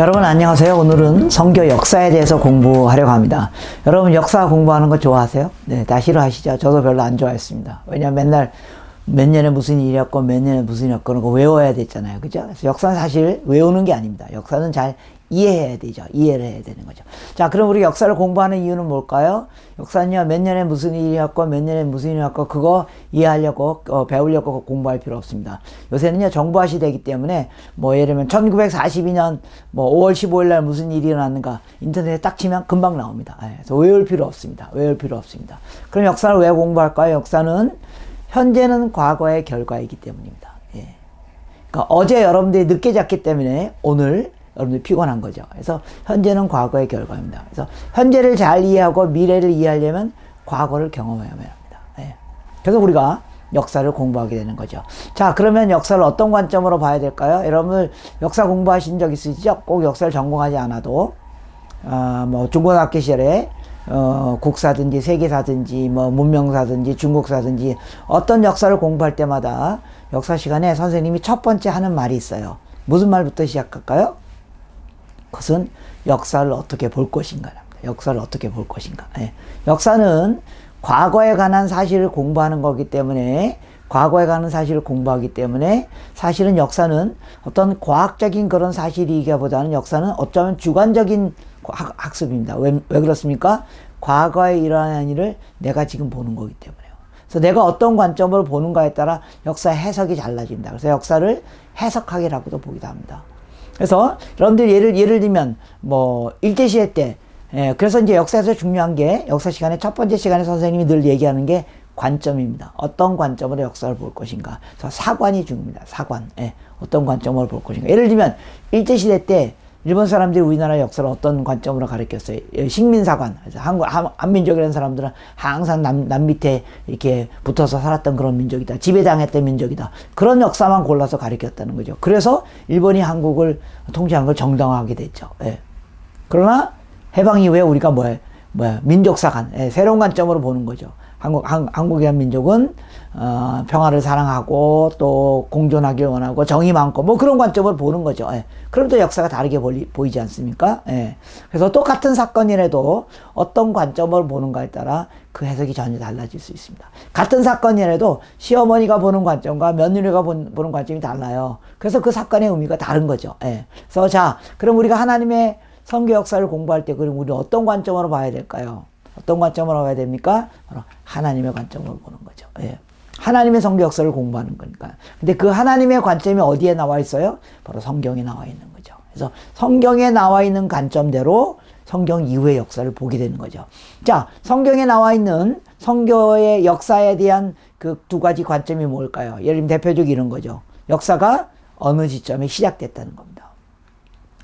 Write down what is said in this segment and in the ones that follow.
여러분 안녕하세요. 오늘은 성교 역사에 대해서 공부하려고 합니다. 여러분 역사 공부하는 거 좋아하세요? 네, 다 싫어하시죠? 저도 별로 안 좋아했습니다. 왜냐면 맨날 몇 년에 무슨 일이었고 몇 년에 무슨 일이었고 그런 거 외워야 됐잖아요. 그죠? 그래서 역사는 사실 외우는 게 아닙니다. 역사는 잘 이해해야 되죠. 이해를 해야 되는 거죠. 자, 그럼 우리 역사를 공부하는 이유는 뭘까요? 역사는요, 몇 년에 무슨 일이었고, 몇 년에 무슨 일이었고, 그거 이해하려고, 배우려고 공부할 필요 없습니다. 요새는요, 정보화 시대이기 때문에, 예를 들면, 1942년, 5월 15일 날 무슨 일이 일어났는가, 인터넷에 딱 치면 금방 나옵니다. 그래서 외울 필요 없습니다. 외울 필요 없습니다. 그럼 역사를 왜 공부할까요? 역사는, 현재는 과거의 결과이기 때문입니다. 예. 그러니까 어제 여러분들이 늦게 잤기 때문에, 오늘, 여러분들 피곤한 거죠. 그래서 현재는 과거의 결과입니다. 그래서 현재를 잘 이해하고 미래를 이해하려면 과거를 경험해야 합니다. 예. 그래서 우리가 역사를 공부하게 되는 거죠. 자, 그러면 역사를 어떤 관점으로 봐야 될까요? 여러분들 역사 공부하신 적 있으시죠? 꼭 역사를 전공하지 않아도 중고등학교 시절에 국사든지 세계사든지 문명사든지 중국사든지 어떤 역사를 공부할 때마다 역사 시간에 선생님이 첫 번째 하는 말이 있어요. 무슨 말부터 시작할까요? 그것은 역사를 어떻게 볼 것인가. 역사를 어떻게 볼 것인가. 예. 역사는 과거에 관한 사실을 공부하는 거기 때문에, 과거에 관한 사실을 공부하기 때문에, 사실은 역사는 어떤 과학적인 그런 사실이기보다는 역사는 어쩌면 주관적인 학습입니다. 왜 그렇습니까? 과거에 일어난 일을 내가 지금 보는 거기 때문에요. 그래서 내가 어떤 관점으로 보는가에 따라 역사 해석이 달라집니다. 그래서 역사를 해석학이라고도 보기도 합니다. 그래서 여러분들 예를 들면 일제시대 때 그래서 이제 역사에서 중요한 게 역사 시간에 첫 번째 시간에 선생님이 늘 얘기하는 게 관점입니다. 어떤 관점으로 역사를 볼 것인가. 그래서 사관이 중요합니다. 사관. 어떤 관점으로 볼 것인가. 예를 들면 일제시대 때 일본 사람들이 우리나라 역사를 어떤 관점으로 가르쳤어요? 식민사관. 그래서 한민족이라는 사람들은 항상 남 밑에 이렇게 붙어서 살았던 그런 민족이다. 지배당했던 민족이다. 그런 역사만 골라서 가르쳤다는 거죠. 그래서 일본이 한국을 통치한 걸 정당화하게 됐죠. 예. 그러나 해방 이후에 우리가 민족사관. 새로운 관점으로 보는 거죠. 한국이란 민족은 평화를 사랑하고 또 공존하길 원하고 정이 많고 그런 관점으로 보는 거죠. 예. 그럼 또 역사가 다르게 보이지 않습니까? 예. 그래서 똑같은 사건이라도 어떤 관점으로 보는가에 따라 그 해석이 전혀 달라질 수 있습니다. 같은 사건이라도 시어머니가 보는 관점과 며느리가 보는 관점이 달라요. 그래서 그 사건의 의미가 다른 거죠. 예. 그래서 자, 그럼 우리가 하나님의 성교 역사를 공부할 때 그럼 우리 어떤 관점으로 봐야 될까요? 어떤 관점으로 봐야 됩니까? 바로 하나님의 관점으로 보는 거죠. 예. 하나님의 성경 역사를 공부하는 거니까. 근데 그 하나님의 관점이 어디에 나와 있어요? 바로 성경에 나와 있는 거죠. 그래서 성경에 나와 있는 관점대로 성경 이후의 역사를 보게 되는 거죠. 자, 성경에 나와 있는 성경의 역사에 대한 그 두 가지 관점이 뭘까요? 예를 들면 대표적인 이런 거죠. 역사가 어느 시점에 시작됐다는 겁니다.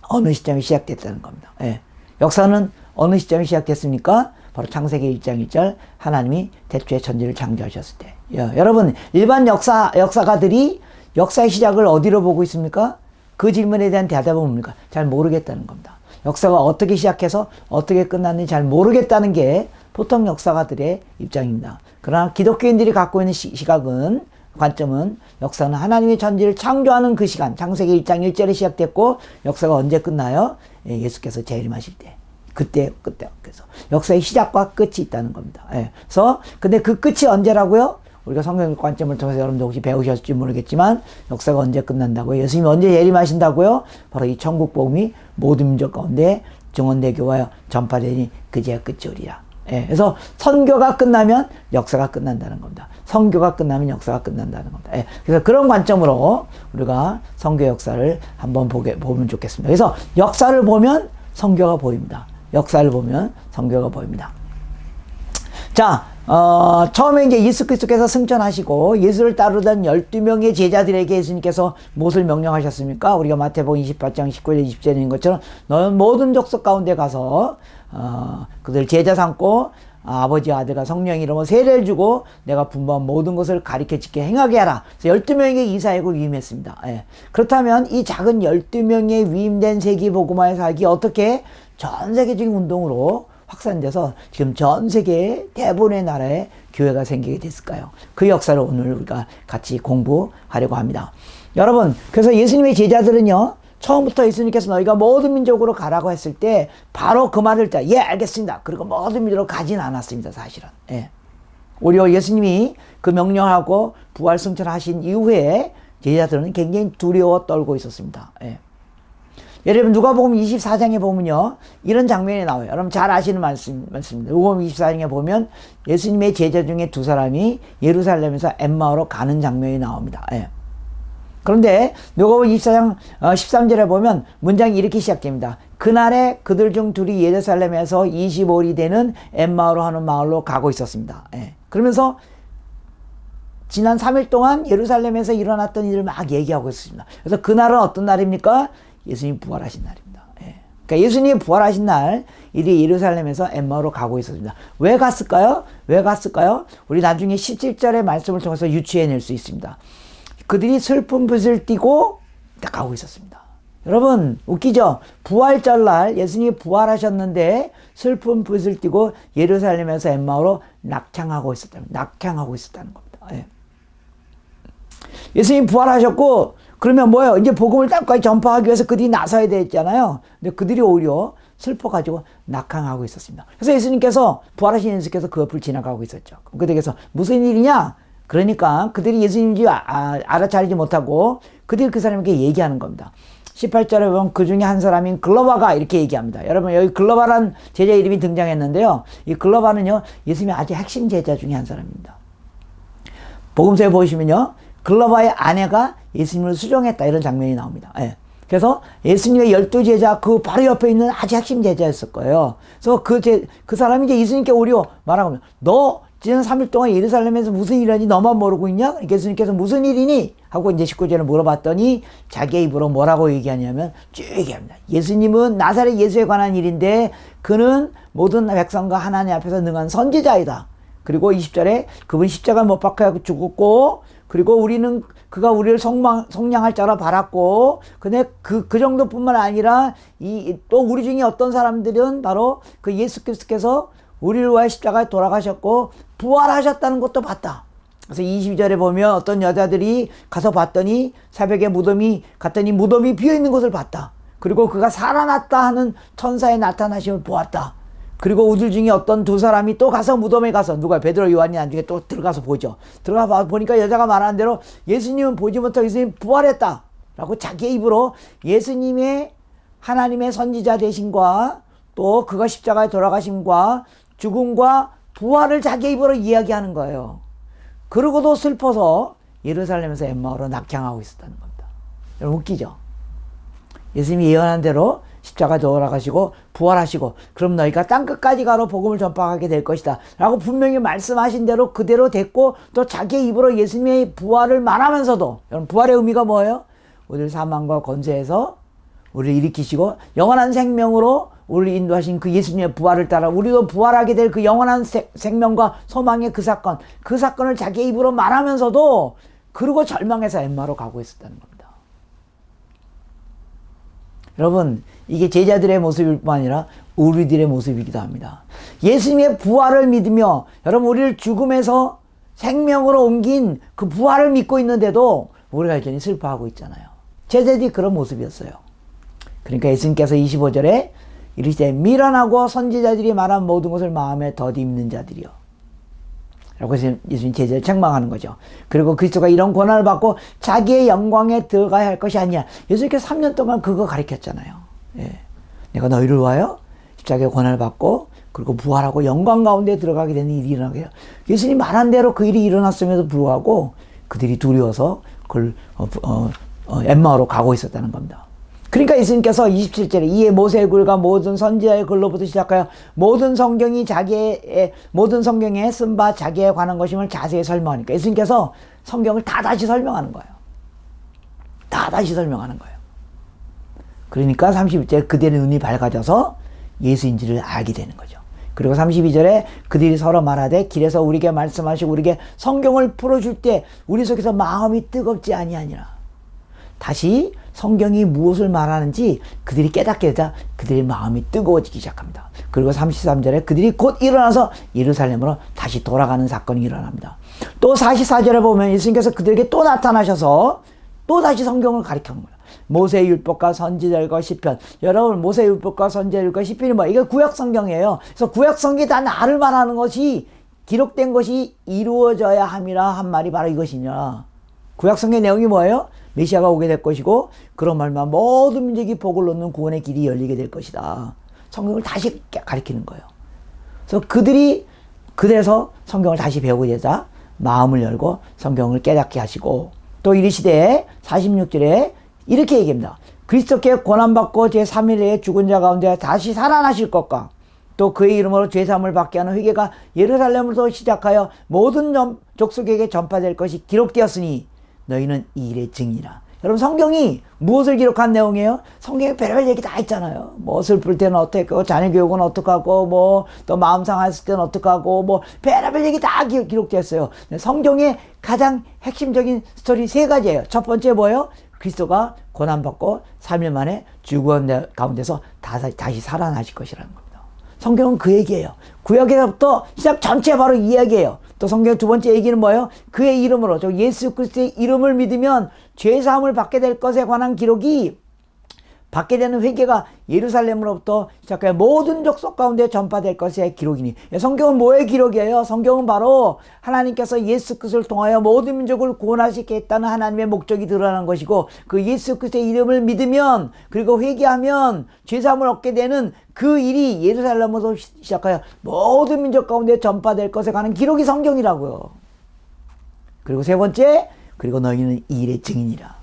어느 시점에 시작됐다는 겁니다. 예. 역사는 어느 시점에 시작됐습니까? 바로 창세기 1장 1절 하나님이 태초에 천지를 창조하셨을 때. 여러분 일반 역사가들이 역사의 시작을 어디로 보고 있습니까? 그 질문에 대한 대답은 뭡니까? 잘 모르겠다는 겁니다. 역사가 어떻게 시작해서 어떻게 끝났는지 잘 모르겠다는 게 보통 역사가들의 입장입니다. 그러나 기독교인들이 갖고 있는 시각은 관점은 역사는 하나님이 천지를 창조하는 그 시간 창세기 1장 1절에 시작됐고 역사가 언제 끝나요? 예수께서 재림하실 때. 그때 그래서 역사의 시작과 끝이 있다는 겁니다. 그래서 근데 그 끝이 언제라고요? 우리가 성경 관점을 통해서 여러분들 혹시 배우셨을지 모르겠지만 역사가 언제 끝난다고요? 예수님이 언제 재림하신다고요? 바로 이 천국 복음이 모든 민족 가운데 증언되고 전파되니 그제야 끝이 오리라. 그래서 선교가 끝나면 역사가 끝난다는 겁니다. 선교가 끝나면 역사가 끝난다는 겁니다. 그래서 그런 관점으로 우리가 성교 역사를 한번 보면 좋겠습니다. 그래서 역사를 보면 성교가 보입니다. 역사를 보면 성교가 보입니다. 자, 처음에 이제 예수 그리스도께서 승천하시고 예수를 따르던 12명의 제자들에게 예수님께서 무엇을 명령하셨습니까? 우리가 마태복음 28장 19절 20절에 있는 것처럼 너는 모든 족속 가운데 가서 그들 제자 삼고 아버지와 아들과 성령의 이름으로 세례를 주고 내가 분부한 모든 것을 가르쳐 지켜 행하게 하라. 그래서 12명에게 이 사역을 위임했습니다. 그렇다면 이 작은 12명의 위임된 세계복음화의 사역이 어떻게 전 세계적인 운동으로 확산돼서 지금 전 세계 대부분의 나라에 교회가 생기게 됐을까요? 그 역사를 오늘 우리가 같이 공부하려고 합니다. 여러분, 그래서 예수님의 제자들은요, 처음부터 예수님께서 너희가 모든 민족으로 가라고 했을 때 바로 그 말을 다 예 알겠습니다. 그리고 모든 민족으로 가진 않았습니다. 사실은. 예. 오히려 예수님이 그 명령하고 부활 승천하신 이후에 제자들은 굉장히 두려워 떨고 있었습니다. 예. 여러분 누가복음 24장에 보면요 이런 장면이 나와요. 여러분 잘 아시는 말씀입니다. 누가복음 24장에 보면 예수님의 제자 중에 두 사람이 예루살렘에서 엠마오로 가는 장면이 나옵니다. 예. 그런데 누가복음 24장 13절에 보면 문장이 이렇게 시작됩니다. 그날에 그들 중 둘이 예루살렘에서 25일이 되는 엠마오로 하는 마을로 가고 있었습니다. 예. 그러면서 지난 3일 동안 예루살렘에서 일어났던 일을 막 얘기하고 있습니다. 그래서 그날은 어떤 날입니까? 예수님 부활하신 날입니다. 예. 그러니까 예수님이 부활하신 날 이들이 예루살렘에서 엠마오로 가고 있었습니다. 왜 갔을까요? 왜 갔을까요? 우리 나중에 17절의 말씀을 통해서 유추해낼 수 있습니다. 그들이 슬픈 붓을 띠고 가고 있었습니다. 여러분 웃기죠? 부활절날 예수님이 부활하셨는데 슬픈 붓을 띠고 예루살렘에서 엠마오로 낙향하고 있었다는 겁니다. 예. 예수님이 부활하셨고 그러면 뭐예요? 이제 복음을 땅까지 전파하기 위해서 그들이 나서야 됐잖아요. 근데 그들이 오히려 슬퍼가지고 낙항하고 있었습니다. 그래서 예수님께서 부활하신 예수께서 그 옆을 지나가고 있었죠. 그들에게서 무슨 일이냐? 그러니까 그들이 예수님인지 알아차리지 못하고 그들이 그 사람에게 얘기하는 겁니다. 18절에 보면 그 중에 한 사람인 글로바가 이렇게 얘기합니다. 여러분 여기 글로바란 제자 이름이 등장했는데요. 이 글로바는요 예수님의 아주 핵심 제자 중에 한 사람입니다. 복음서에 보시면요 글로바의 아내가 예수님을 수종했다 이런 장면이 나옵니다. 예. 그래서 예수님의 12제자 그 바로 옆에 있는 아주 핵심 제자였을 거예요. 그래서 그 사람이 이제 예수님께 오히려 말하고 너 지난 3일 동안 예루살렘에서 무슨 일이니 너만 모르고 있냐? 예수님께서 무슨 일이니? 하고 이제 19절에 물어봤더니 자기의 입으로 뭐라고 얘기하냐면 쭉 얘기합니다. 예수님은 나사렛 예수에 관한 일인데 그는 모든 백성과 하나님 앞에서 능한 선지자이다. 그리고 20절에 그분 십자가 못 박혀 죽었고 그리고 우리는 그가 우리를 속량할 자라 바랐고 근데 그 정도뿐만 아니라 또 우리 중에 어떤 사람들은 바로 그 예수 그리스도께서 우리를 위하여 십자가에 돌아가셨고 부활하셨다는 것도 봤다. 그래서 22절에 보면 어떤 여자들이 가서 봤더니 새벽에 갔더니 무덤이 비어있는 것을 봤다. 그리고 그가 살아났다 하는 천사의 나타나심을 보았다. 그리고 우들 중에 어떤 두 사람이 또 가서 무덤에 가서 누가 베드로 요한이 나중에 또 들어가서 보죠. 들어가 보니까 여자가 말하는 대로 예수님은 보지 못하고 예수님 부활했다 라고 자기의 입으로 예수님의 하나님의 선지자 되심과 또 그가 십자가에 돌아가심과 죽음과 부활을 자기의 입으로 이야기하는 거예요. 그러고도 슬퍼서 예루살렘에서 엠마오로 낙향하고 있었다는 겁니다. 여러분 웃기죠? 예수님이 예언한 대로 십자가에 돌아가시고 부활하시고 그럼 너희가 땅끝까지 가로 복음을 전파하게 될 것이다 라고 분명히 말씀하신 대로 그대로 됐고 또 자기의 입으로 예수님의 부활을 말하면서도 여러분 부활의 의미가 뭐예요? 우리를 사망과 권세에서 우리를 일으키시고 영원한 생명으로 우리를 인도하신 그 예수님의 부활을 따라 우리도 부활하게 될 그 영원한 생명과 소망의 그 사건을 자기의 입으로 말하면서도 그러고 절망해서 엠마로 가고 있었다는 겁니다. 여러분 이게 제자들의 모습일 뿐 아니라 우리들의 모습이기도 합니다. 예수님의 부활을 믿으며 여러분 우리를 죽음에서 생명으로 옮긴 그 부활을 믿고 있는데도 우리가 여전히 슬퍼하고 있잖아요. 제자들이 그런 모습이었어요. 그러니까 예수님께서 25절에 이르시되 미련하고 선지자들이 말한 모든 것을 마음에 더듬는 자들이요 라고 해서 예수님 제자를 책망하는 거죠. 그리고 그리스도가 이런 권한을 받고 자기의 영광에 들어가야 할 것이 아니야. 예수님께서 3년 동안 그거 가르쳤잖아요. 예. 내가 너희를 위하여 십자가의 권한을 받고 그리고 부활하고 영광 가운데 들어가게 되는 일이 일어나게 해요. 예수님 말한 대로 그 일이 일어났음에도 불구하고 그들이 두려워서 그걸 엠마오로 가고 있었다는 겁니다. 그러니까 예수님께서 27절에 이에 모세의 글과 모든 선지자의 글로부터 시작하여 모든 성경에 쓴 바 자기에 관한 것임을 자세히 설명하니까 예수님께서 성경을 다 다시 설명하는 거예요. 다 다시 설명하는 거예요. 그러니까 31절에 그들의 눈이 밝아져서 예수인지를 알게 되는 거죠. 그리고 32절에 그들이 서로 말하되 길에서 우리에게 말씀하시고 우리에게 성경을 풀어줄 때 우리 속에서 마음이 뜨겁지 아니하니라. 다시 성경이 무엇을 말하는지 그들이 깨닫게 되자 그들의 마음이 뜨거워지기 시작합니다. 그리고 33절에 그들이 곧 일어나서 예루살렘으로 다시 돌아가는 사건이 일어납니다. 또 44절에 보면 예수님께서 그들에게 또 나타나셔서 또 다시 성경을 가르치는 거예요. 모세의 율법과 선지자들과 시편. 여러분, 모세의 율법과 선지자들과 시편이 뭐? 이게 구약 성경이에요. 그래서 구약 성경이 다 나를 말하는 것이, 기록된 것이 이루어져야 함이라 한 말이 바로 이것이냐. 구약 성경 내용이 뭐예요? 메시아가 오게 될 것이고, 그런 말만 모든 민족이 복을 얻는 구원의 길이 열리게 될 것이다. 성경을 다시 가리키는 거예요. 그래서 그들에서 성경을 다시 배우게 되자 마음을 열고 성경을 깨닫게 하시고, 또 이르시되 46절에 이렇게 얘기합니다. 그리스도께 고난받고 제3일에 죽은 자 가운데 다시 살아나실 것과 또 그의 이름으로 죄사함을 받게 하는 회개가 예루살렘으로서 시작하여 모든 족속에게 전파될 것이 기록되었으니 너희는 이 일의 증이라. 여러분, 성경이 무엇을 기록한 내용이에요? 성경에 별별 얘기 다 있잖아요. 뭐 슬플 때는 어떻고, 자녀 교육은 어떡하고, 뭐 또 마음 상했을 때는 어떡하고, 뭐 별별 얘기 다 기록되었어요. 성경의 가장 핵심적인 스토리 세 가지예요. 첫 번째 뭐예요? 그리스도가 고난받고 3일 만에 죽은 가운데서 다시 살아나실 것이라는 겁니다. 성경은 그 얘기예요. 구약에서부터 시작 전체 바로 이 이야기예요. 또 성경 두 번째 얘기는 뭐예요? 그의 이름으로, 저 예수 그리스도의 이름을 믿으면 죄사함을 받게 될 것에 관한 기록이, 받게 되는 회개가 예루살렘으로부터 시작하여 모든 족속 가운데 전파될 것의 기록이니. 성경은 뭐의 기록이에요? 성경은 바로 하나님께서 예수 그리스도를 통하여 모든 민족을 구원하시겠다는 하나님의 목적이 드러나는 것이고, 그 예수 그리스도의 이름을 믿으면, 그리고 회개하면 죄사함을 얻게 되는 그 일이 예루살렘으로부터 시작하여 모든 민족 가운데 전파될 것에 관한 기록이 성경이라고요. 그리고 세 번째, 그리고 너희는 이 일의 증인이라.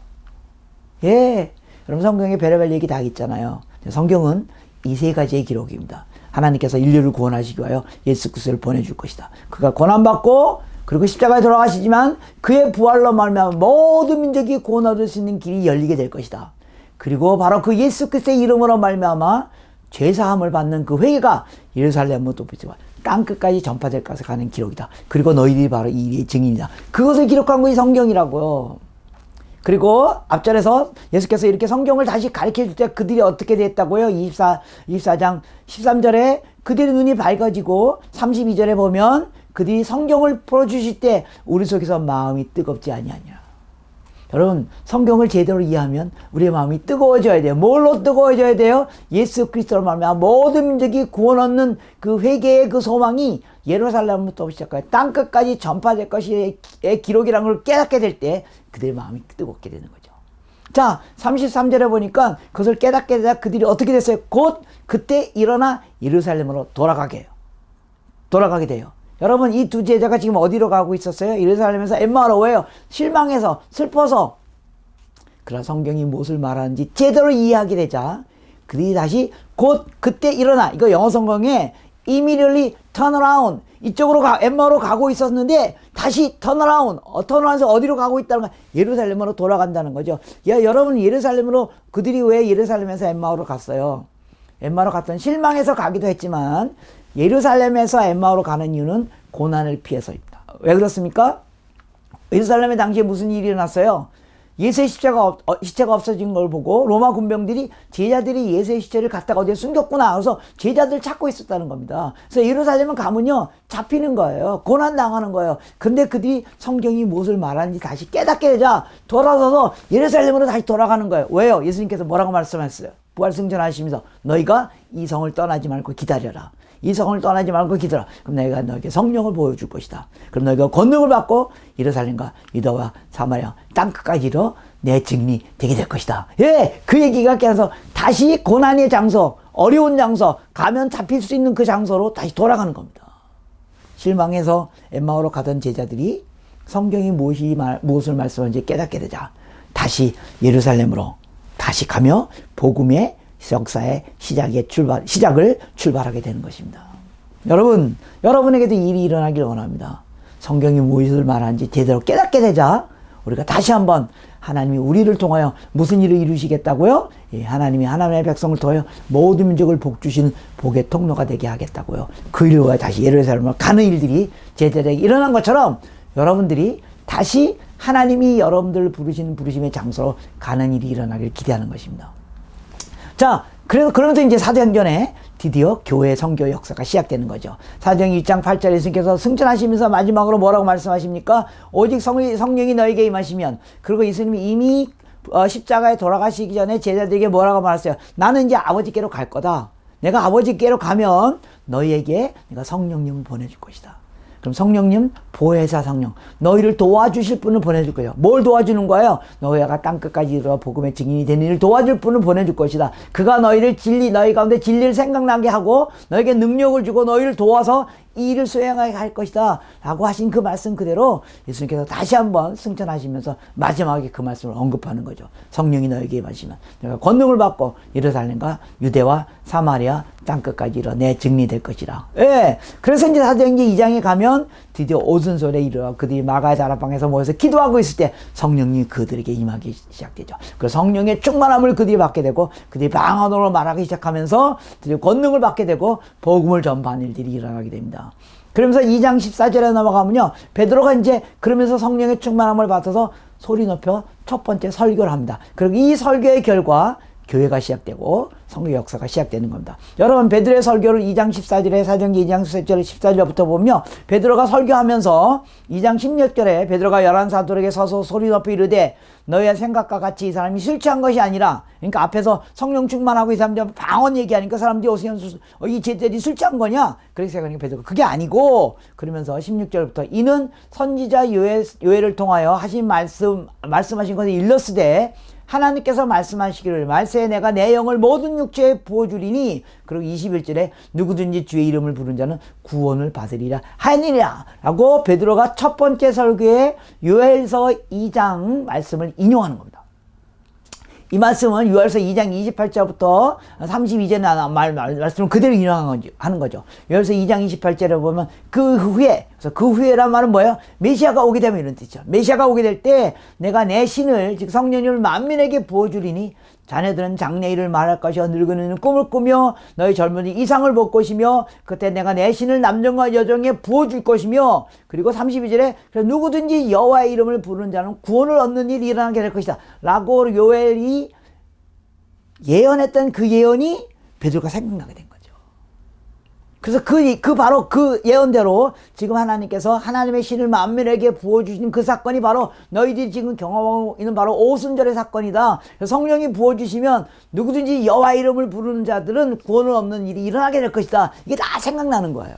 예. 여러분, 성경에 별의별 얘기 다 있잖아요. 성경은 이 세 가지의 기록입니다. 하나님께서 인류를 구원하시기 위하여 예수 그리스도를 보내줄 것이다. 그가 고난받고 그리고 십자가에 돌아가시지만 그의 부활로 말미암아 모든 민족이 구원 얻을 수 있는 길이 열리게 될 것이다. 그리고 바로 그 예수 그리스도의 이름으로 말미암아 죄사함을 받는 그 회개가 예루살렘으로 땅 끝까지 전파될 것에 가는 기록이다. 그리고 너희들이 바로 이 일의 증인이다. 그것을 기록한 것이 성경이라고요. 그리고 앞절에서 예수께서 이렇게 성경을 다시 가르쳐 줄 때 그들이 어떻게 됐다고요? 24장 13절에 그들의 눈이 밝아지고, 32절에 보면 그들이 성경을 풀어주실 때 우리 속에서 마음이 뜨겁지 아니하니라. 여러분, 성경을 제대로 이해하면 우리의 마음이 뜨거워져야 돼요. 뭘로 뜨거워져야 돼요? 예수 그리스도로 말미암아 모든 민족이 구원 얻는 그 회개의 그 소망이 예루살렘부터 시작하여 땅 끝까지 전파될 것의 기록이라는 걸 깨닫게 될 때 그들의 마음이 뜨겁게 되는 거죠. 자, 33절에 보니까 그것을 깨닫게 되자 그들이 어떻게 됐어요? 곧 그때 일어나 예루살렘으로 돌아가게 돼요. 여러분, 이 두 제자가 지금 어디로 가고 있었어요? 예루살렘에서 엠마오로. 왜요? 실망해서, 슬퍼서. 그러나 성경이 무엇을 말하는지 제대로 이해하게 되자 그들이 다시 곧 그때 일어나. 이거 영어 성경에 immediately turn around. 이쪽으로 엠마오로 가고 있었는데 다시 turn around. 턴어라운드해서 어디로 가고 있다는 거야? 예루살렘으로 돌아간다는 거죠. 야, 여러분, 예루살렘으로, 그들이 왜 예루살렘에서 엠마오로 갔어요? 엠마오로 갔던 실망해서 가기도 했지만 예루살렘에서 엠마오로 가는 이유는 고난을 피해서입니다. 왜 그렇습니까? 예루살렘에 당시에 무슨 일이 일어났어요? 예수의 시체가 없어진 걸 보고 로마 군병들이 제자들이 예수의 시체를 갖다가 어디에 숨겼구나. 그래서 제자들 찾고 있었다는 겁니다. 그래서 예루살렘은 가면요, 잡히는 거예요. 고난 당하는 거예요. 근데 그들이 성경이 무엇을 말하는지 다시 깨닫게 되자 돌아서서 예루살렘으로 다시 돌아가는 거예요. 왜요? 예수님께서 뭐라고 말씀하셨어요? 부활 승천하시면서 너희가 이 성을 떠나지 말고 기다려라. 이 성을 떠나지 말고 기다려. 그럼 내가 너에게 성령을 보여줄 것이다. 그럼 너희가 권능을 받고 예루살렘과 유다와 사마리아 땅끝까지로 내 증인이 되게 될 것이다. 예, 그 얘기가 깨서 다시 고난의 장소, 어려운 장소, 가면 잡힐 수 있는 그 장소로 다시 돌아가는 겁니다. 실망해서 엠마오로 가던 제자들이 성경이 무엇을 말씀하는지 깨닫게 되자 다시 예루살렘으로 다시 가며 복음의 역사의 시작을 출발하게 되는 것입니다. 여러분, 여러분에게도 일이 일어나길 원합니다. 성경이 무엇을 말하는지 제대로 깨닫게 되자 우리가 다시 한번 하나님이 우리를 통하여 무슨 일을 이루시겠다고요? 예, 하나님이 하나님의 백성을 통하여 모든 민족을 복 주시는 복의 통로가 되게 하겠다고요. 그 일을 위하여 다시 예루살렘으로 가는 일들이 제자들에게 일어난 것처럼 여러분들이 다시 하나님이 여러분들을 부르시는 부르심의 장소로 가는 일이 일어나길 기대하는 것입니다. 자, 그러면서 이제 사도행전에 드디어 교회 선교 역사가 시작되는 거죠. 사도행 1장 8절에 예수님께서 승천하시면서 마지막으로 뭐라고 말씀하십니까? 오직 성령이 너에게 임하시면, 그리고 예수님이 이미 십자가에 돌아가시기 전에 제자들에게 뭐라고 말했어요? 나는 이제 아버지께로 갈 거다. 내가 아버지께로 가면 너희에게 내가 성령님을 보내줄 것이다. 그럼 성령님, 보혜사 성령, 너희를 도와주실 분을 보내줄 거예요. 뭘 도와주는 거예요? 너희가 땅끝까지 이르러 복음의 증인이 되는 일을 도와줄 분을 보내줄 것이다. 그가 너희를 너희 가운데 진리를 생각나게 하고 너에게 능력을 주고 너희를 도와서 이 일을 수행하게 할 것이다 라고 하신 그 말씀 그대로 예수님께서 다시 한번 승천하시면서 마지막에 그 말씀을 언급하는 거죠. 성령이 너에게 임하시면 내가 권능을 받고 예루살렘과 유대와 사마리아 땅끝까지 이르러 내 증인이 될 것이라. 예. 그래서 이제 사도행전 2장에 가면 드디어 오순절에 이르러 그들이 마가의 다락방에서 모여서 기도하고 있을 때 성령님이 그들에게 임하기 시작되죠. 그래서 성령의 충만함을 그들이 받게 되고 그들이 방언으로 말하기 시작하면서 드디어 권능을 받게 되고 복음을 전파하는 일들이 일어나게 됩니다. 그러면서 2장 14절에 넘어가면요, 베드로가 이제 그러면서 성령의 충만함을 받아서 소리 높여 첫 번째 설교를 합니다. 그리고 이 설교의 결과 교회가 시작되고 성령 역사가 시작되는 겁니다. 여러분, 베드로의 설교를 2장 14절에 사도행전 2장 14절부터 보면 베드로가 설교하면서 2장 16절에 베드로가 11사도에게 서서 소리 높이 이르되 너희의 생각과 같이 이 사람이 술 취한 것이 아니라, 그러니까 앞에서 성령 충만하고 이 사람들 방언 얘기하니까 사람들이 오시면 이 제자들이 술 취한 거냐? 그렇게 생각하니까 베드로가 그게 아니고, 그러면서 16절부터 이는 선지자 요엘을 통하여 하신 말씀하신 것을 일렀으되 하나님께서 말씀하시기를 말세에 내가 내 영을 모든 육체에 부어주리니, 그리고 21절에 누구든지 주의 이름을 부른 자는 구원을 받으리라 하니라 라고 베드로가 첫 번째 설교에 요엘서 2장 말씀을 인용하는 겁니다. 이 말씀은 요엘서 2장 28절부터 32절에 말씀을 그대로 인용하는 거죠. 요엘서 2장 28절에 보면 그 후에, 그래서 그 후에란 말은 뭐예요? 메시아가 오게 되면 이런 뜻이죠. 메시아가 오게 될 때 내가 내 신을, 즉 성령님을 만민에게 부어주리니 자네들은 장래일을 말할 것이요 늙은이는 꿈을 꾸며 너희 젊은이 이상을 볼 것이며 그때 내가 내 신을 남정과 여종에 부어줄 것이며, 그리고 32절에 누구든지 여호와의 이름을 부르는 자는 구원을 얻는 일이 일어나게 될 것이다 라고 요엘이 예언했던 그 예언이 베드로가 생각나게 된 거죠. 그래서 바로 그 예언대로 지금 하나님께서 하나님의 신을 만민에게 부어주신 그 사건이 바로 너희들이 지금 경험하고 있는 바로 오순절의 사건이다. 성령이 부어주시면 누구든지 여호와의 이름을 부르는 자들은 구원을 얻는 일이 일어나게 될 것이다. 이게 다 생각나는 거예요.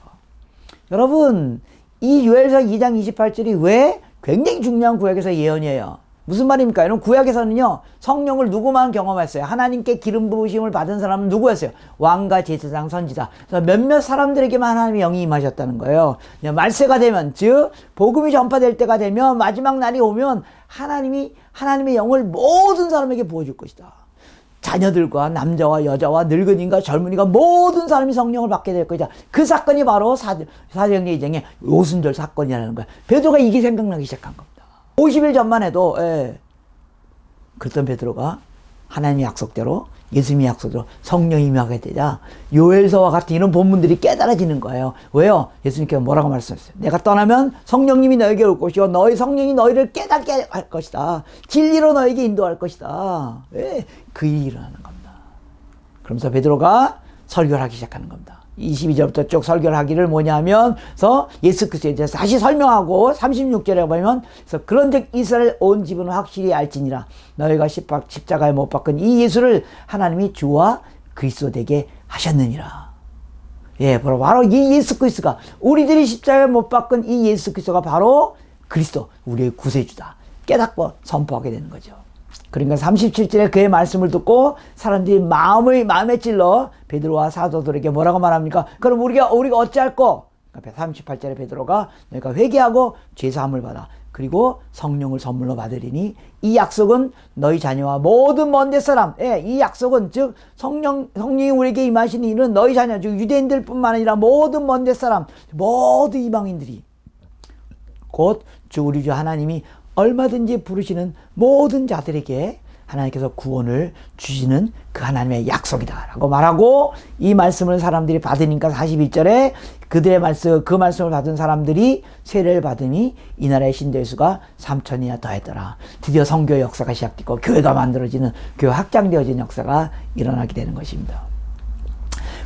여러분, 이 요엘서 2장 28절이 왜 굉장히 중요한 구약에서 예언이에요. 무슨 말입니까? 이런 구약에서는요, 성령을 누구만 경험했어요? 하나님께 기름 부으심을 받은 사람은 누구였어요? 왕과 제사장, 선지자. 그래서 몇몇 사람들에게만 하나님의 영이 임하셨다는 거예요. 말세가 되면, 즉 복음이 전파될 때가 되면, 마지막 날이 오면 하나님의 영을 모든 사람에게 부어줄 것이다. 자녀들과 남자와 여자와 늙은이가 젊은이가 모든 사람이 성령을 받게 될 것이다. 그 사건이 바로 사도행전 2장의 오순절 사건이라는 거예요. 베드로가 이게 생각나기 시작한 겁니다. 50일 전만 해도, 그랬던 베드로가 하나님의 약속대로, 예수님의 약속대로 성령이 임하게 되자 요엘서와 같은 이런 본문들이 깨달아지는 거예요. 왜요? 예수님께서 뭐라고 말씀하셨어요? 내가 떠나면 성령님이 너에게 올 것이요 너희 성령이 너희를 깨닫게 할 것이다. 진리로 너에게 인도할 것이다. 그 일이 일어나는 겁니다. 그러면서 베드로가 설교를 하기 시작하는 겁니다. 22절부터 쭉 설교를 하기를 뭐냐면, 예수 그리스도에 대해서 다시 설명하고 36절에 보면, 그래서 그런즉 이스라엘 온 집은 확실히 알지니라 너희가 십자가에 못 박은 이 예수를 하나님이 주와 그리스도 되게 하셨느니라. 바로 이 예수 그리스도가, 우리들이 십자가에 못 박은 이 예수 그리스도가 바로 그리스도, 우리의 구세주다 깨닫고 선포하게 되는 거죠. 그러니까 37절에 그의 말씀을 듣고 사람들이 마음에 찔러 베드로와 사도들에게 뭐라고 말합니까? 그럼 우리가 어찌할꼬? 38절에 베드로가 너희가 회개하고 죄사함을 받아 그리고 성령을 선물로 받으리니 이 약속은 너희 자녀와 모든 먼 데 사람, 이 약속은 즉 성령이 우리에게 임하시는 이는 너희 자녀, 즉 유대인들 뿐만 아니라 모든 먼 데 사람, 모든 이방인들이 곧 주 우리 주 하나님이 얼마든지 부르시는 모든 자들에게 하나님께서 구원을 주시는 그 하나님의 약속이다 라고 말하고, 이 말씀을 사람들이 받으니까 41절에 그 말씀을 받은 사람들이 세례를 받으니 이 나라의 신도의 수가 3천이나 더했더라. 드디어 선교 역사가 시작되고 교회가 만들어지는, 교회 확장되어지는 역사가 일어나게 되는 것입니다.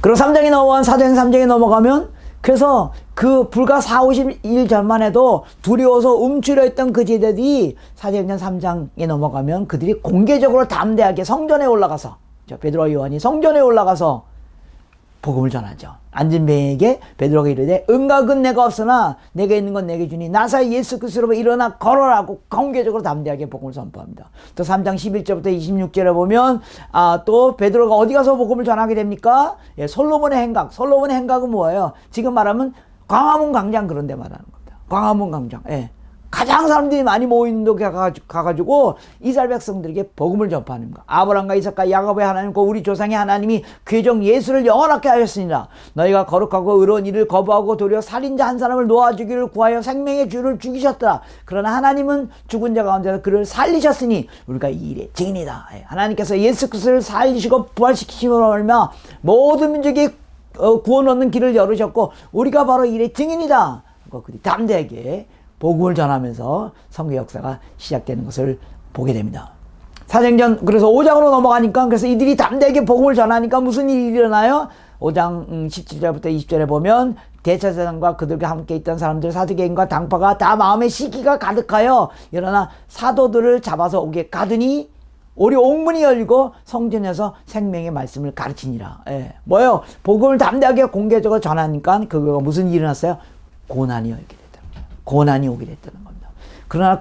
그리고 3장에 사도행전 3장에 넘어가면 그래서 그 불과 40-50일 전만 해도 두려워서 움츠려 있던 그 제자들이 사도행전 3장에 넘어가면 그들이 공개적으로 담대하게 성전에 올라가서, 베드로와 요한이 성전에 올라가서 복음을 전하죠. 앉은 뱅에게 베드로가 이르되 은각은 내가 없으나 내게 있는 건 내게 주니 나사 예수 그리스도로 일어나 걸어라고 공개적으로 담대하게 복음을 선포합니다. 또 3장 11절부터 26절에 보면 또 베드로가 어디 가서 복음을 전하게 됩니까? 예, 솔로몬의 행각. 솔로몬의 행각은 뭐예요? 지금 말하면 광화문 광장 그런 데 말하는 겁니다. 광화문 광장. 예. 가장 사람들이 많이 모이는 데 가가지고 이스라엘 백성들에게 복음을 전파하는 거. 아브라함과 이삭과 야곱의 하나님과 우리 조상의 하나님이 그의 종 예수를 영원하게 하였으니라. 너희가 거룩하고 의로운 일을 거부하고 도리어 살인자 한 사람을 놓아주기를 구하여 생명의 주를 죽이셨더라. 그러나 하나님은 죽은 자 가운데서 그를 살리셨으니 우리가 이 일의 증인이다. 하나님께서 예수 그리스도를 살리시고 부활시키심으로 말미암아 모든 민족이 구원 얻는 길을 열으셨고 우리가 바로 이 일의 증인이다. 그들이 담대하게 복음을 전하면서 선교 역사가 시작되는 것을 보게 됩니다. 사도행전 그래서 5장으로 넘어가니까 그래서 이들이 담대하게 복음을 전하니까 무슨 일이 일어나요? 5장 17절부터 20절에 보면 대제사장과 그들과 함께 있던 사람들 사두개인과 당파가 다 마음에 시기가 가득하여 일어나 사도들을 잡아서 오게 가더니 우리 옥문이 열리고 성전에서 생명의 말씀을 가르치니라. 예. 뭐예요? 복음을 담대하게 공개적으로 전하니까 그거가 무슨 일이 일어났어요? 고난이 오게 됐다는 거예요. 고난이 오게 됐다는 겁니다. 그러나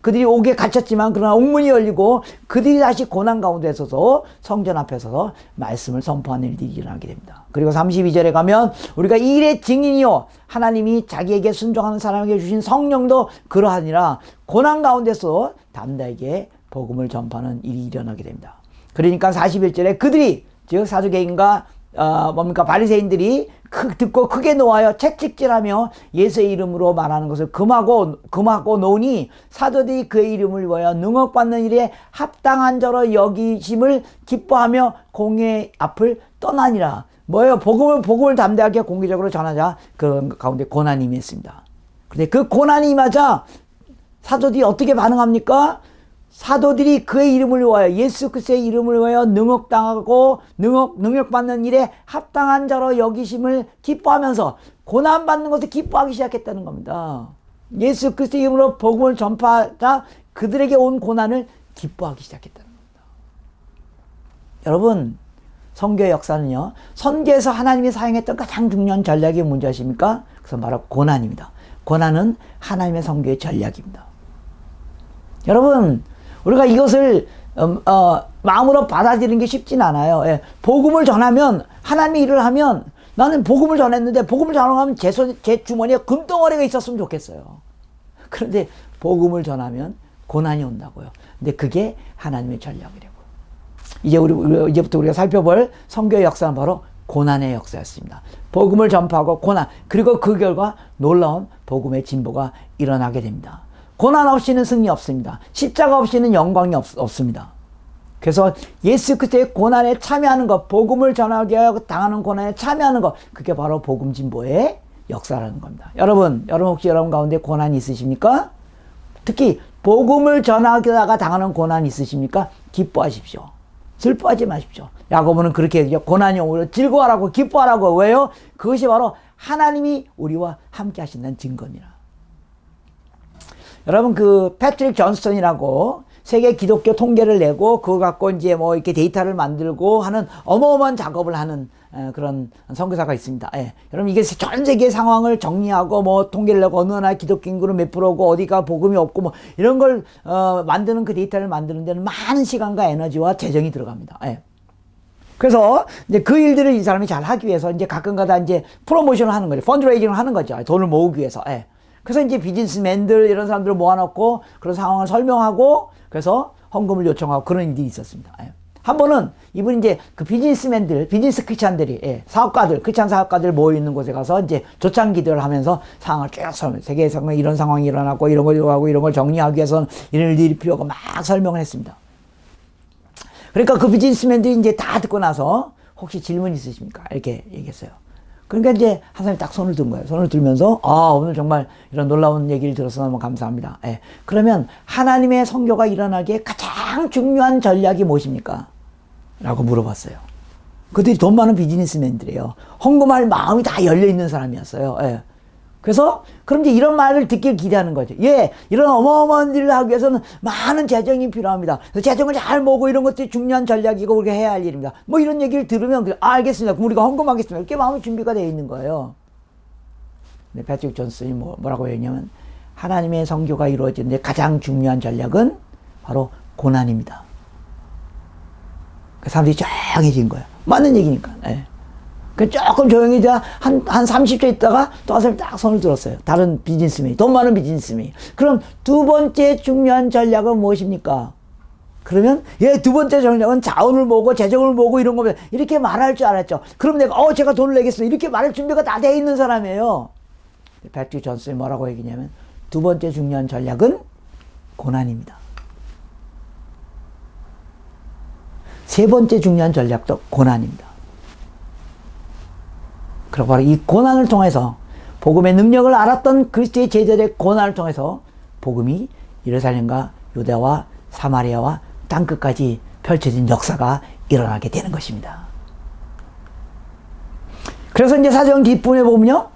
그들이 오게 갇혔지만 그러나 옥문이 열리고 그들이 다시 고난 가운데 서서 성전 앞에 서서 말씀을 선포하는 일들이 일어나게 됩니다. 그리고 32절에 가면 우리가 이 일의 증인이요 하나님이 자기에게 순종하는 사람에게 주신 성령도 그러하니라. 고난 가운데서 담대하게 복음을 전파하는 일이 일어나게 됩니다. 그러니까 41절에 그들이 즉 사두개인과 바리새인들이 듣고 크게 놓아여 채찍질하며 예수의 이름으로 말하는 것을 금하고 놓으니 사도들이 그의 이름을 위하여 능욕받는 일에 합당한 자로 여기심을 기뻐하며 공회 앞을 떠나니라. 뭐예요? 복음을 담대하게 공개적으로 전하자. 그 가운데 고난이 임했습니다. 근데 그 고난이 임하자 사도들이 어떻게 반응합니까? 사도들이 그의 이름을 위하여 예수 그리스도의 이름을 위하여 능욕받는 일에 합당한 자로 여기심을 기뻐하면서 고난받는 것을 기뻐하기 시작했다는 겁니다. 예수 그리스도의 이름으로 복음을 전파하자 그들에게 온 고난을 기뻐하기 시작했다는 겁니다. 여러분, 선교의 역사는요, 선교에서 하나님이 사용했던 가장 중요한 전략이 뭔지 아십니까? 그래서 바로 고난입니다. 고난은 하나님의 선교의 전략입니다. 여러분, 우리가 이것을 마음으로 받아들이는 게 쉽진 않아요. 예. 복음을 전하면 하나님의 일을 하면 나는 복음을 전했는데 복음을 전하면 제 주머니에 금덩어리가 있었으면 좋겠어요. 그런데 복음을 전하면 고난이 온다고요. 근데 그게 하나님의 전략이라고. 이제부터 우리가 살펴볼 선교의 역사는 바로 고난의 역사였습니다. 복음을 전파하고 고난, 그리고 그 결과 놀라운 복음의 진보가 일어나게 됩니다. 고난 없이는 승리 없습니다. 십자가 없이는 영광이 없습니다. 그래서 예수 그리스도의 고난에 참여하는 것, 복음을 전하게 당하는 고난에 참여하는 것, 그게 바로 복음 진보의 역사라는 겁니다. 여러분 혹시 여러분 가운데 고난이 있으십니까? 특히 복음을 전하다가 당하는 고난이 있으십니까? 기뻐하십시오. 슬퍼하지 마십시오. 야고보는 그렇게 얘기해요. 고난이 오히려 즐거워하라고 기뻐하라고. 왜요? 그것이 바로 하나님이 우리와 함께 하신다는 증거니라. 여러분, 그 패트릭 존스턴이라고 세계 기독교 통계를 내고 그거 갖고 이제 뭐 이렇게 데이터를 만들고 하는 어마어마한 작업을 하는 그런 선교사가 있습니다. 예. 여러분, 이게 전 세계 상황을 정리하고 뭐 통계를 내고 어느 나라 기독교 인구는 몇 프로고 어디가 복음이 없고 뭐 이런 걸 만드는 그 데이터를 만드는 데는 많은 시간과 에너지와 재정이 들어갑니다. 예. 그래서 이제 그 일들을 이 사람이 잘 하기 위해서 이제 가끔가다 이제 프로모션을 하는 거죠. 펀드레이징을 하는 거죠. 돈을 모으기 위해서. 예. 그래서 이제 비즈니스맨들 이런 사람들을 모아놓고 그런 상황을 설명하고 그래서 헌금을 요청하고 그런 일이 있었습니다. 예. 한 번은 이분이 이제 그 비즈니스맨들, 비즈니스 크리스찬들이, 사업가들, 크리스찬 사업가들 모여있는 곳에 가서 이제 조창 기도를 하면서 상황을 쭉 설명, 세계에서 이런 상황이 일어났고 이런 걸 요구하고 이런 걸 정리하기 위해서는 이런 일이 필요하고 막 설명을 했습니다. 그러니까 그 비즈니스맨들이 이제 다 듣고 나서 혹시 질문 있으십니까? 이렇게 얘기했어요. 그러니까 이제 한 사람이 딱 손을 든 거예요. 손을 들면서 오늘 정말 이런 놀라운 얘기를 들어서 너무 감사합니다. 예. 그러면 하나님의 선교가 일어나기에 가장 중요한 전략이 무엇입니까? 라고 물어봤어요. 그들이 돈 많은 비즈니스맨들이에요. 헌금할 마음이 다 열려있는 사람이었어요. 예. 그래서 그럼 이제 이런 말을 듣길 기대하는 거죠. 예, 이런 어마어마한 일을 하기 위해서는 많은 재정이 필요합니다. 그래서 재정을 잘 모으고 이런 것들이 중요한 전략이고 우리가 해야 할 일입니다. 뭐 이런 얘기를 들으면 알겠습니다. 그럼 우리가 헌금하겠습니다. 이렇게 마음이 준비가 되어 있는 거예요. 네, 패트릭 존슨이 뭐라고 했냐면 하나님의 선교가 이루어지는데 가장 중요한 전략은 바로 고난입니다. 그 사람들이 조용해진 거예요. 맞는 얘기니까. 예. 그 조금 조용히 한 30초 있다가 또 한 사람이 딱 손을 들었어요. 다른 비즈니스맨이, 돈 많은 비즈니스맨이. 그럼 두 번째 중요한 전략은 무엇입니까? 그러면 두 번째 전략은 자원을 모으고 재정을 모으고 이런 거면 이렇게 말할 줄 알았죠. 그럼 내가 제가 돈을 내겠습니다. 이렇게 말할 준비가 다 돼 있는 사람이에요. 패트릭 존슨이 뭐라고 얘기냐면 두 번째 중요한 전략은 고난입니다. 세 번째 중요한 전략도 고난입니다. 그리고 바로 이 고난을 통해서 복음의 능력을 알았던 그리스도의 제자들의 고난을 통해서 복음이 예루살렘과 유대와 사마리아와 땅끝까지 펼쳐진 역사가 일어나게 되는 것입니다. 그래서 이제 사도행 뒷부분에 보면요.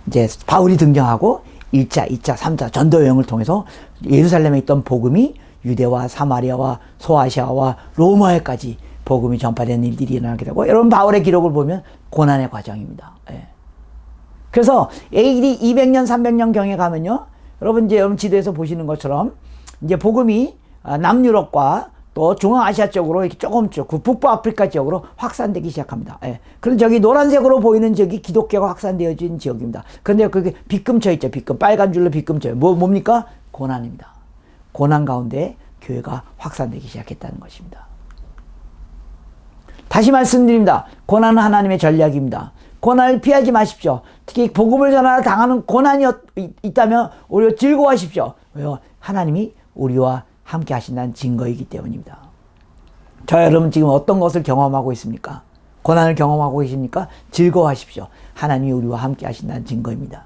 이제 바울이 등장하고 1차, 2차, 3차 전도 여행을 통해서 예루살렘에 있던 복음이 유대와 사마리아와 소아시아와 로마에까지 복음이 전파되는 일들이 일어나게 되고, 여러분 바울의 기록을 보면 고난의 과정입니다. 예. 그래서 AD 200년, 300년 경에 가면요, 여러분 지도에서 보시는 것처럼 이제 복음이 남유럽과 또 중앙아시아 쪽으로 이렇게 조금씩 북부 아프리카 지역으로 확산되기 시작합니다. 예. 그런데 저기 노란색으로 보이는 지역이 기독교가 확산되어진 지역입니다. 그런데 그게 빗금쳐 있죠. 빗금, 빨간 줄로 빗금쳐요. 뭡니까? 고난입니다. 고난 가운데 교회가 확산되기 시작했다는 것입니다. 다시 말씀드립니다. 고난은 하나님의 전략입니다. 고난을 피하지 마십시오. 특히 복음을 전하러 당하는 고난이 있다면 오히려 즐거워하십시오. 왜요? 하나님이 우리와 함께 하신다는 증거이기 때문입니다. 저 여러분 지금 어떤 것을 경험하고 있습니까? 고난을 경험하고 계십니까? 즐거워하십시오. 하나님이 우리와 함께 하신다는 증거입니다.